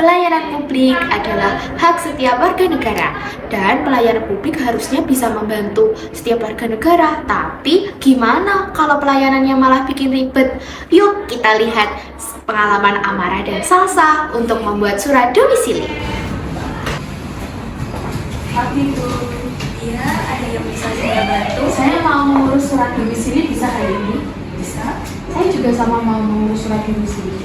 Pelayanan publik adalah hak setiap warga negara dan pelayanan publik harusnya bisa membantu setiap warga negara. Tapi gimana kalau pelayanannya malah bikin ribet? Yuk kita lihat pengalaman Amara dan Salsa untuk membuat surat domisili. Pagi Bu. Iya, ada yang bisa saya bantu? Saya mau mengurus surat domisili, bisa hari ini? Bisa. Saya juga sama mau mengurus surat domisili.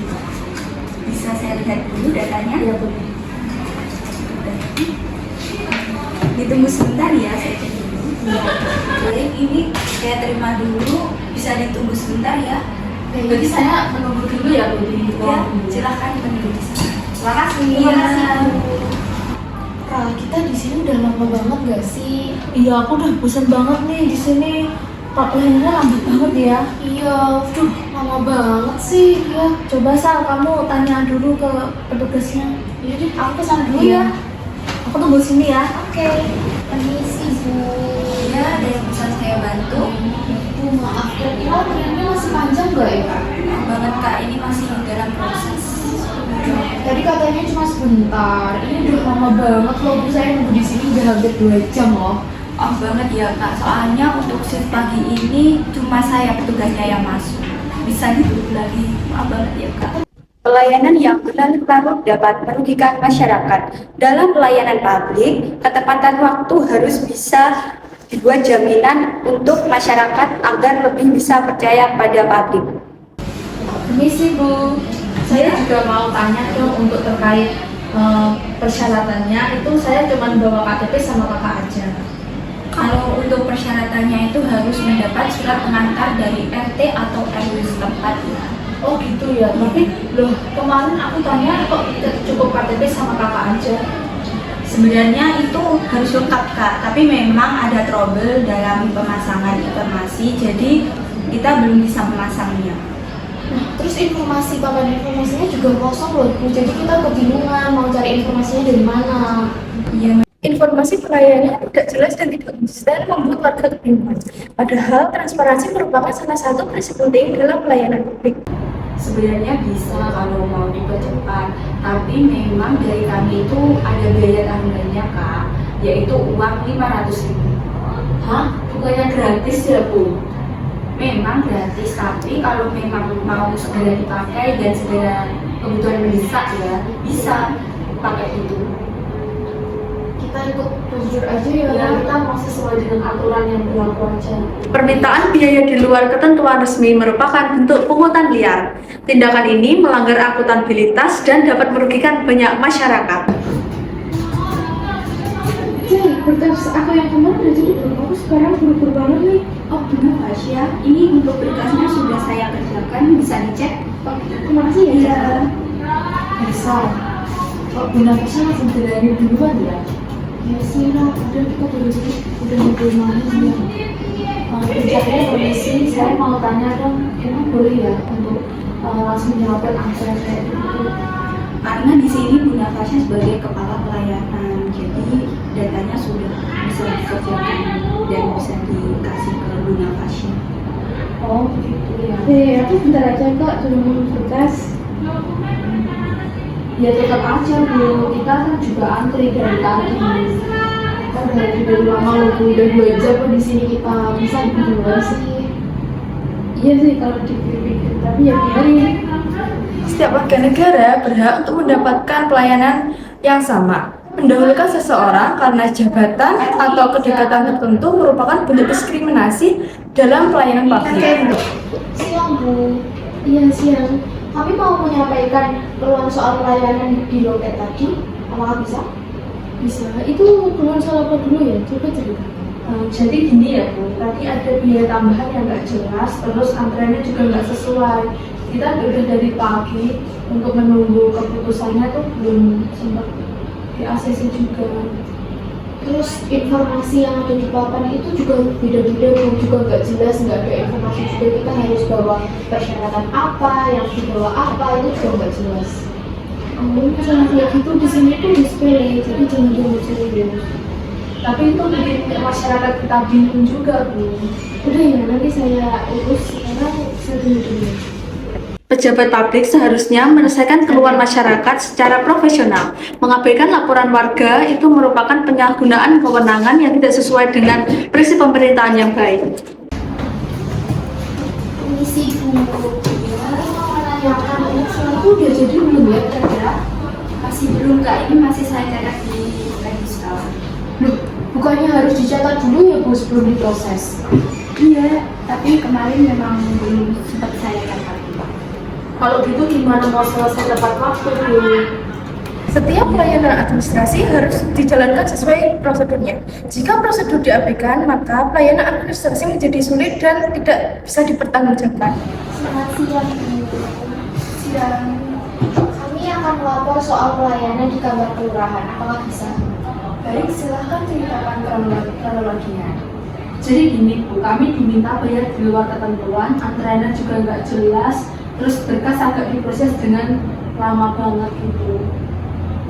Bisa saya lihat dulu datanya? Ya boleh. Ditunggu sebentar ya, saya cek dulu. Baik, ini saya terima dulu. Bisa ditunggu sebentar ya? Jadi saya menunggu dulu ya Bu di Ya, ruang. silakan menunggu di sana. Terima kasih. Kak, kita di sini udah lama banget gak sih? Iya, aku udah bosan banget nih di sini. Pelayanannya lambat banget ya. Iya, aduh lama banget sih. Ya, Coba Sal, kamu tanya dulu ke petugasnya. iya deh, aku kesana dulu Iya. ya. Aku tunggu sini ya. Oke, permisi Bu. Iya, ada yang bisa saya bantu? Bu, maaf, kira-kira antriannya masih panjang gak ya Kak? Maaf banget Kak, ini masih dalam proses. Tadi katanya cuma sebentar. Ini udah lama banget loh Bu, saya nunggu di sini udah hampir 2 jam loh. Maaf banget ya Kak, soalnya untuk shift pagi ini cuma saya petugasnya yang masuk. Bisa ditunggu lagi, maaf banget ya Kak. Pelayanan yang berlarut-larut dapat merugikan masyarakat. Dalam pelayanan publik, ketepatan waktu harus bisa dibuat jaminan untuk masyarakat agar lebih bisa percaya pada publik. Permisi Bu. Saya juga mau tanya dong untuk terkait persyaratannya. Itu saya cuma bawa KTP sama kakak aja. Kalau untuk persyaratannya itu harus mendapat surat pengantar dari RT atau RW setempat. Oh gitu ya. Tapi loh, kemarin aku tanya kok cukup KTP sama kakak aja. Sebenarnya itu harus lengkap Kak, tapi memang ada trouble dalam pemasangan informasi, jadi kita belum bisa memasangnya. Nah, terus papan informasinya juga kosong loh Bu. Jadi kita kebingungan mau cari informasinya dari mana. Iya, Informasi pelayanan tidak jelas dan tidak konsisten membuat warga kebingungan. Padahal transparansi merupakan salah satu prinsip penting dalam pelayanan publik. sebenarnya bisa kalau mau dipercepat, tapi memang dari kami itu ada biaya tambahannya Kak, yaitu uang 500.000. Hah? Bukannya gratis ya Bu? Memang gratis, tapi kalau memang mau segera dipakai dan segera kebutuhan mendesak ya, bisa pakai itu. Kita ikut jujur aja ya, kita mau sesuai dengan aturan yang berlaku aja. Permintaan biaya di luar ketentuan resmi merupakan bentuk pungutan liar. Tindakan ini melanggar akuntabilitas dan dapat merugikan banyak masyarakat. Jadi, berkas aku yang kemarin udah jadi belum? Aku sekarang buru-buru banget nih. Oh benar Fasya, ini untuk berkasnya sudah saya kerjakan, bisa dicek. Oh, terima kasih ya. Iya. Bisa. Oh, Bunda Fasya langsung dari duluan ya? Ya sih, udah kita dulu sih. Udah nunggu malam ya. Ucapnya permisi, saya mau tanya dong, emang boleh ya untuk langsung jawabin angsuran kayak gitu? Karena di sini Bunda Fasya sebagai kepala pelayanan, jadi datanya sudah bisa dikerjakan dan bisa dikasih ke Bunda Fasya. Oh, gitu ya. Aku bentar aja kok, cuma ngurus berkas. Ya tetap aja Bu, kita kan juga antri dari tadi. Kita dari lama loh Bu, udah 2 jam kok di sini kita bisa berdua sih. Iya sih kalau dipikir-pikir, tapi ya biarin. Setiap warga negara berhak untuk mendapatkan pelayanan yang sama. Mendahulukan seseorang karena jabatan atau kedekatan tertentu merupakan bentuk diskriminasi dalam pelayanan publik. Siang Bu, iya siang. Kami mau menyampaikan keluhan soal pelayanan di loket tadi. Apakah bisa? Bisa. Itu keluhan soal apa dulu ya? Coba cerita. Jadi gini ya Bu, tadi ada biaya tambahan yang nggak jelas, terus antreannya juga nggak sesuai. Kita udah dari pagi untuk menunggu keputusannya tuh belum sempat di ACC juga. Terus informasi yang ada di papan itu juga beda-beda Bu, juga nggak jelas, nggak ada informasi juga kita harus bawa persyaratan apa, yang dibawa apa, itu juga nggak jelas. Masalah kayak gitu di sini tuh display, jadi jangan diambil serius. Tapi itu bikin masyarakat kita bingung juga Bu. Udah ya, nanti saya urus, sekarang saya tunggu dulu. Pejabat publik seharusnya menyelesaikan keluhan masyarakat secara profesional. Mengabaikan laporan warga itu merupakan penyalahgunaan kewenangan yang tidak sesuai dengan prinsip pemerintahan yang baik. Misi Bu, gimana mau menanyakan itu udah jadi belum ya kira-kira? Masih belum Kak, ini masih saya catat di register. Loh, bukannya harus dicatat dulu ya Bu sebelum diproses? Iya, tapi kemarin memang belum sempat saya catat. Kalau gitu gimana mau selesai tepat waktu Bu? Setiap pelayanan administrasi harus dijalankan sesuai prosedurnya. Jika prosedur diabaikan, maka pelayanan administrasi menjadi sulit dan tidak bisa dipertanggungjawabkan. Selamat siang Bu. Siang. Kami akan melapor soal pelayanan di kantor kelurahan. Apakah bisa? Baik, silahkan ceritakan kronologinya. Jadi gini Bu, kami diminta bayar di luar ketentuan, antreannya juga nggak jelas, terus berkas agak diproses dengan lama banget gitu.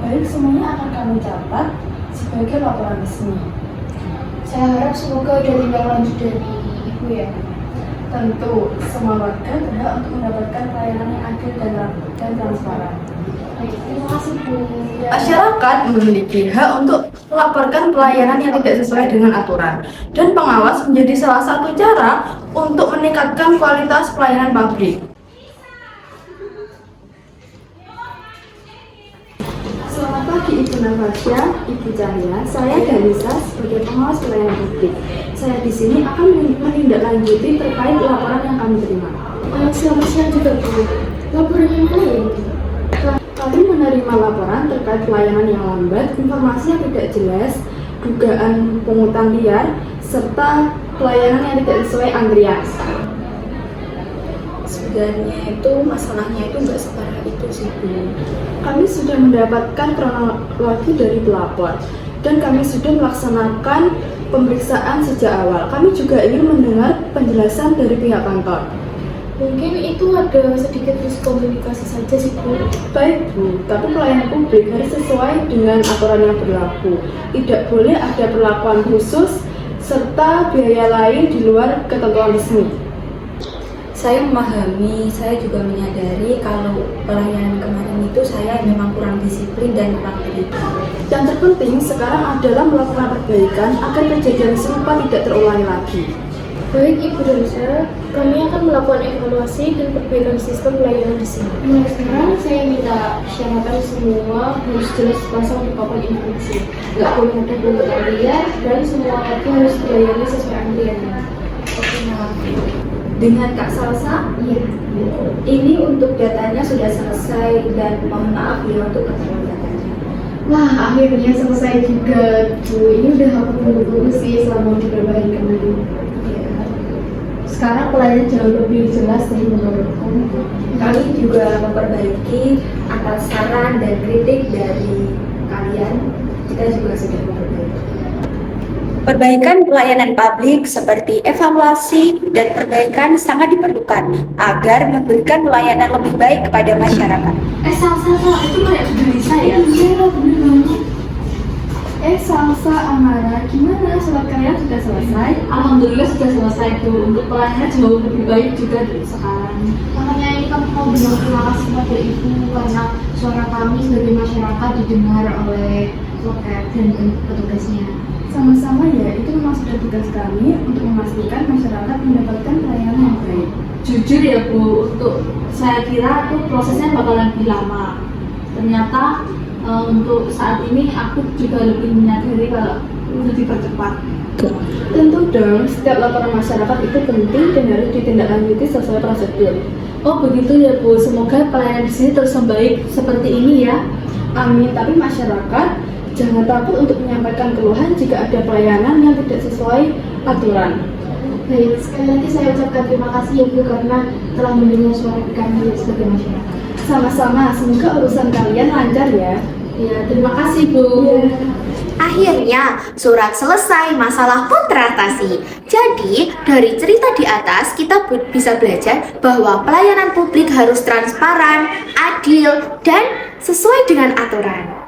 Baik, semuanya akan kami catat sebagai laporan resmi. Saya harap semoga ada tindak lanjut dari Ibu ya. Tentu, semua warga berhak untuk mendapatkan pelayanan yang adil dan transparan. Baik, terima kasih Bu. Masyarakat memiliki hak untuk melaporkan pelayanan yang tidak sesuai dengan aturan, dan pengawas menjadi salah satu cara untuk meningkatkan kualitas pelayanan publik. Selamat pagi Ibu Nafasya, Ibu Cahya. Saya Danisa sebagai pengawas pelayanan publik. Saya di sini akan menindaklanjuti terkait laporan yang kami terima. Selamat siang juga Bu. Laporan yang mana ya Bu? Kami menerima laporan terkait pelayanan yang lambat, informasi yang tidak jelas, dugaan pungutan liar, serta pelayanan yang tidak sesuai antrian. Sebenarnya itu masalahnya itu nggak separah itu sih Bu. Kami sudah mendapatkan kronologi dari pelapor dan kami sudah melaksanakan pemeriksaan sejak awal. Kami juga ingin mendengar penjelasan dari pihak kantor. Mungkin itu ada sedikit miskomunikasi saja sih Bu. Baik Bu, tapi pelayanan publik harus sesuai dengan aturan yang berlaku. Tidak boleh ada perlakuan khusus serta biaya lain di luar ketentuan resmi. Saya memahami, saya juga menyadari kalau pelayanan kemarin itu saya memang kurang disiplin dan kurang teliti. Yang terpenting sekarang adalah melakukan perbaikan agar kejadian serupa tidak terulangi lagi. Baik Ibu Danisa, kami akan melakukan evaluasi dan perbaikan sistem pelayanan di sini. Mulai sekarang saya minta syaratan semua harus jelas pasang di papan instruksi. Nggak boleh ada pungutan liar dan semua warga harus dilayani sesuai antriannya. Dengan Kak Salsa, Iya. ini untuk datanya sudah selesai dan mohon maaf ya untuk keterangan datanya. Wah, akhirnya selesai juga Bu. Ini udah aku tunggu-tunggu sih selama diperbaiki dulu. Sekarang pelayanan jauh lebih jelas sih menurutku. Kami juga memperbaiki atas saran dan kritik dari kalian. Kita juga sudah memperbaiki. Perbaikan pelayanan publik seperti evaluasi dan perbaikan sangat diperlukan agar memberikan pelayanan lebih baik kepada masyarakat. Salsa itu kayak Danisa ya? Iya, bener banget. Salsa Amara, gimana surat kalian sudah selesai? Alhamdulillah sudah selesai Bu. Untuk pelayanan jauh lebih baik juga dari sekarang. Makanya ini kami mau bilang terima kasih pada Ibu karena suara kami sebagai masyarakat didengar oleh loket dan petugasnya. Sama-sama ya, itu memang sudah tugas kami untuk memastikan masyarakat mendapatkan pelayanan yang baik. Jujur ya Bu, untuk saya kira itu prosesnya bakalan lebih lama. Ternyata untuk saat ini aku juga lebih menyadari kalau lebih dipercepat. Tentu dong, setiap laporan masyarakat itu penting dan harus ditindaklanjuti sesuai prosedur. Oh begitu ya Bu, semoga pelayanan di sini terus membaik seperti ini ya. Amin, tapi masyarakat jangan takut untuk menyampaikan keluhan jika ada pelayanan yang tidak sesuai aturan. Baik, sekali lagi saya ucapkan terima kasih ya Bu karena telah mendengar suara kami sebagai masyarakat. Sama-sama, semoga urusan kalian lancar ya. Ya, terima kasih Bu. Akhirnya, surat selesai, masalah pun teratasi. Jadi, dari cerita di atas, kita bisa belajar bahwa pelayanan publik harus transparan, adil, dan sesuai dengan aturan.